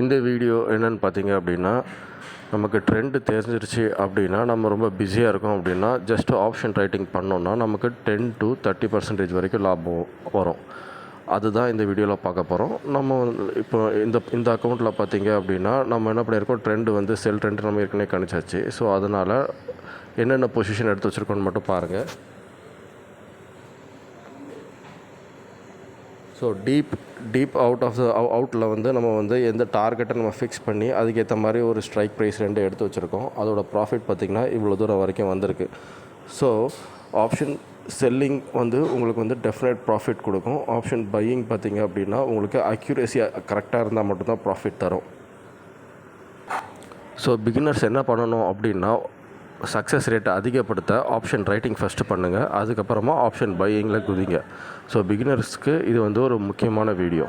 இந்த வீடியோ என்னென்னு பார்த்தீங்க அப்படின்னா, நமக்கு ட்ரெண்டு தெரிஞ்சிருச்சு அப்படின்னா, நம்ம ரொம்ப பிஸியாக இருக்கோம் அப்படின்னா, ஜஸ்ட் ஆப்ஷன் ரைட்டிங் பண்ணோன்னா நமக்கு 10 to 30% வரைக்கும் லாபம் வரும். அதுதான் இந்த வீடியோவில் பார்க்க போகிறோம். நம்ம இப்போ இந்த அக்கௌண்ட்டில் பார்த்தீங்க அப்படின்னா, நம்ம என்ன பண்ணியிருக்கோம், ட்ரெண்டு வந்து செல் ட்ரெண்ட் நம்ம ஏற்கனவே கணிச்சாச்சு. ஸோ அதனால் என்னென்ன பொசிஷன் எடுத்து வச்சுருக்கோன்னு மட்டும் பாருங்கள். ஸோ டீப் அவுட்டில் வந்து நம்ம வந்து எந்த டார்கெட்டை நம்ம ஃபிக்ஸ் பண்ணி அதுக்கேற்ற மாதிரி ஒரு ஸ்ட்ரைக் ப்ரைஸ் 2 எடுத்து வச்சுருக்கோம். அதோட ப்ராஃபிட் பார்த்திங்கன்னா இவ்வளோ தூரம் வரைக்கும் வந்திருக்கு. ஸோ ஆப்ஷன் செல்லிங் வந்து உங்களுக்கு வந்து டெஃபினட் ப்ராஃபிட் கொடுக்கும். ஆப்ஷன் பையிங் பார்த்திங்க அப்படின்னா உங்களுக்கு அக்யூரேசியாக கரெக்டாக இருந்தால் மட்டும்தான் ப்ராஃபிட் தரும். ஸோ பிகினர்ஸ் என்ன பண்ணணும் அப்படின்னா, சக்ஸஸ் ரேட்டை அதிகப்படுத்த ஆப்ஷன் ரைட்டிங் ஃபஸ்ட்டு பண்ணுங்கள். அதுக்கப்புறமா ஆப்ஷன் பையிங்கில் குதிங்க. ஸோ பிகினர்ஸ்க்கு இது வந்து ஒரு முக்கியமான வீடியோ.